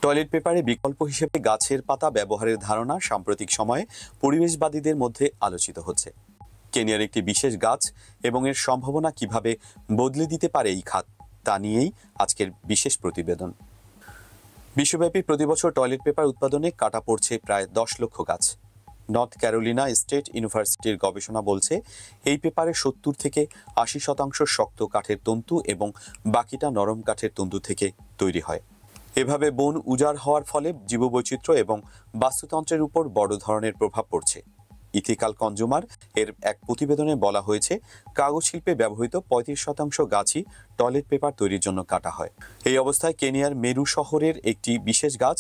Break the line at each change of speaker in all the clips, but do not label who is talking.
Toilet পেপারে বিকল্প হিসেবে গাছের পাতা ব্যবহারের ধারণা সাম্প্রতিক সময়ে পরিবেশবাদীদের মধ্যে আলোচিত হচ্ছে। কেনিয়ার একটি বিশেষ গাছ এবং এর সম্ভাবনা কিভাবে বদলে দিতে পারে এই খাত, তা নিয়েই আজকের বিশেষ প্রতিবেদন। বিশ্বব্যাপী প্রতিবছর টয়লেট পেপার উৎপাদনে কাটা পড়ছে প্রায় 10 লক্ষ গাছ। নর্থ ক্যারোলিনা স্টেট ইউনিভার্সিটির গবেষণা বলছে, এই পেপারে 70 থেকে 80% শক্ত কাঠের তন্তু এবং বাকিটা নরম কাঠের তন্তু থেকে তৈরি হয়। এভাবে বন উজাড় হওয়ার ফলে জীববৈচিত্র্য এবং বাস্তুতন্ত্রের উপর বড় ধরনের প্রভাব পড়ছে। ইথিক্যাল কনজুমার এর এক প্রতিবেদনে বলা হয়েছে, কাগজ শিল্পে ব্যবহৃত 35% গাছই টয়লেট পেপার তৈরির জন্য কাটা হয়। এই অবস্থায় কেনিয়ার মেরু শহরের একটি বিশেষ গাছ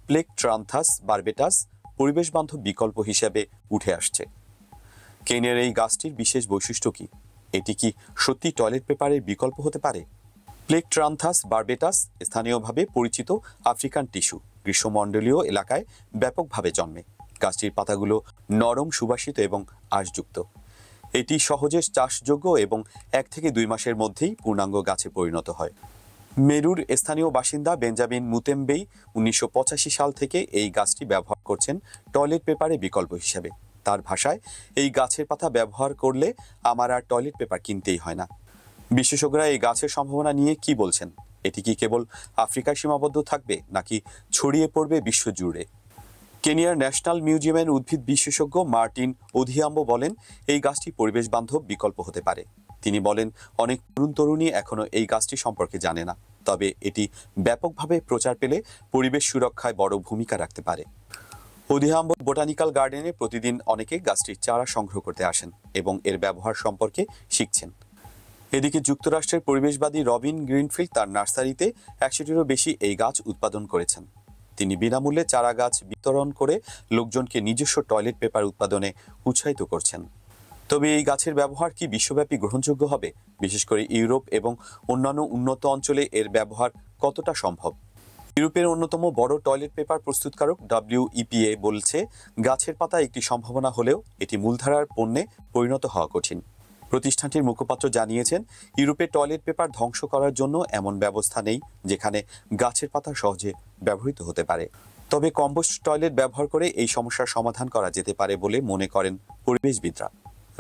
প্লেকট্রান্থাস বারবেটাস পরিবেশ বান্ধব বিকল্প হিসেবে উঠে আসছে। কেনিয়ার এই গাছটির বিশেষ বৈশিষ্ট্য কি? এটি কি সত্যি টয়লেট পেপারের বিকল্প হতে পারে? প্লেকট্রান্থাস বারবেটাস স্থানীয়ভাবে পরিচিত আফ্রিকান টিস্যু, গ্রীষ্মমণ্ডলীয় এলাকায় ব্যাপকভাবে জন্মে। গাছটির পাতাগুলো নরম, সুবাসিত এবং আঁশযুক্ত। এটি সহজে চাষযোগ্য এবং 1 থেকে 2 মাসের মধ্যেই পূর্ণাঙ্গ গাছে পরিণত হয়। মেরুর স্থানীয় বাসিন্দা বেঞ্জামিন মুতেম্বেই 1985 সাল থেকে এই গাছটি ব্যবহার করছেন টয়লেট পেপারে বিকল্প হিসেবে। তার ভাষায়, এই গাছের পাতা ব্যবহার করলে আমার আর টয়লেট পেপার কিনতেই হয় না। বিশেষজ্ঞরা এই গাছের সম্ভাবনা নিয়ে কি বলছেন? এটি কি কেবল আফ্রিকায় সীমাবদ্ধ থাকবে নাকি ছড়িয়ে পড়বে বিশ্বজুড়ে? কেনিয়ার ন্যাশনাল মিউজিয়ামের উদ্ভিদ বিশেষজ্ঞ মার্টিন ওধিয়াম্বো বলেন, এই গাছটি পরিবেশ বান্ধব বিকল্প হতে পারে। তিনি বলেন, অনেক তরুণী এখনো এই গাছটি সম্পর্কে জানে না, তবে এটি ব্যাপকভাবে প্রচার পেলে পরিবেশ সুরক্ষায় বড় ভূমিকা রাখতে পারে। ওধিয়াম্বো বোটানিক্যাল গার্ডেনে প্রতিদিন অনেকে গাছটির চারা সংগ্রহ করতে আসেন এবং এর ব্যবহার সম্পর্কে শিখছেন। এদিকে যুক্তরাষ্ট্রের পরিবেশবাদী রবিন গ্রিনফিল্ড তার নার্সারিতে 100টিরও বেশি এই গাছ উৎপাদন করেছেন। তিনি বিনামূল্যে চারা গাছ বিতরণ করে লোকজনকে নিজস্ব টয়লেট পেপার উৎপাদনে উৎসাহিত করছেন। তবে এই গাছের ব্যবহার কি বিশ্বব্যাপী গ্রহণযোগ্য হবে? বিশেষ করে ইউরোপ এবং অন্যান্য উন্নত অঞ্চলে এর ব্যবহার কতটা সম্ভব? ইউরোপের অন্যতম বড় টয়লেট পেপার প্রস্তুতকারক WEPA বলছে, গাছের পাতা একটি সম্ভাবনা হলেও এটি মূলধারার পণ্যে পরিণত হওয়া কঠিন। প্রতিষ্ঠানটির মুখপাত্র জানিয়েছেন, ইউরোপে টয়লেট পেপার ধ্বংস করার জন্য এমন ব্যবস্থা নেই যেখানে গাছের পাতা সহজে ব্যবহৃত হতে পারে। তবে কম্পোস্ট টয়লেট ব্যবহার করে এই সমস্যার সমাধান করা যেতে পারে বলে মনে করেন পরিবেশবিদরা।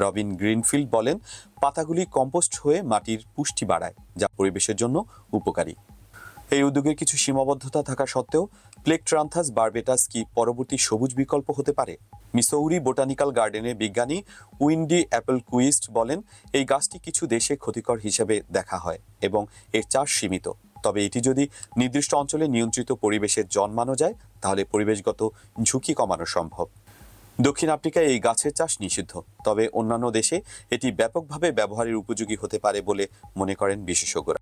রবিন গ্রিনফিল্ড বলেন, পাতাগুলি কম্পোস্ট হয়ে মাটির পুষ্টি বাড়ায়, যা পরিবেশের জন্য উপকারী। এই উদ্যোগের কিছু সীমাবদ্ধতা থাকা সত্ত্বেও প্লেকট্রান্থাস বারবেটাস কি পরবর্তী সবুজ বিকল্প হতে পারে? মিসৌরি বোটানিক্যাল গার্ডেনের বিজ্ঞানী উইন্ডি অ্যাপলকুইস্ট বলেন, এই গাছটি কিছু দেশে ক্ষতিকর হিসেবে দেখা হয় এবং এর চাষ সীমিত। তবে এটি যদি নির্দিষ্ট অঞ্চলে নিয়ন্ত্রিত পরিবেশে জন্মানো যায়, তাহলে পরিবেশগত ঝুঁকি কমানো সম্ভব। দক্ষিণ আফ্রিকায় এই গাছের চাষ নিষিদ্ধ, তবে অন্যান্য দেশে এটি ব্যাপকভাবে ব্যবহারের উপযোগী হতে পারে বলে মনে করেন বিশেষজ্ঞরা।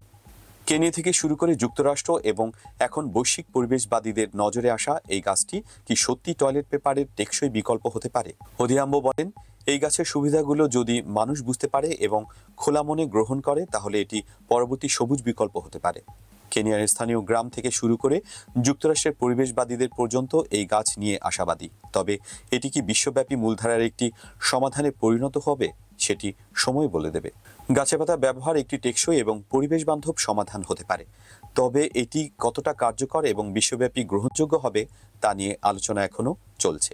কেনিয়া থেকে শুরু করে যুক্তরাষ্ট্র এবং এখন বৈশ্বিক পরিবেশবাদীদের নজরে আসা এই গাছটি কি সত্যি টয়লেট পেপারের টেকসই বিকল্প হতে পারে? ওধিয়াম্বো বলেন, এই গাছের সুবিধাগুলো যদি মানুষ বুঝতে পারে এবং খোলা মনে গ্রহণ করে, তাহলে এটি পরবর্তী সবুজ বিকল্প হতে পারে। কেনিয়ার স্থানীয় গ্রাম থেকে শুরু করে যুক্তরাষ্ট্রের পরিবেশবাদীদের পর্যন্ত এই গাছ নিয়ে আশাবাদী। তবে এটি কি বিশ্বব্যাপী মূলধারার একটি সমাধানে পরিণত হবে, সেটি সময় বলে দেবে। গাছের পাতা ব্যবহার একটি টেকসই এবং পরিবেশ বান্ধব সমাধান হতে পারে, তবে এটি কতটা কার্যকর এবং বিশ্বব্যাপী গ্রহণযোগ্য হবে তা নিয়ে আলোচনা এখনো চলছে।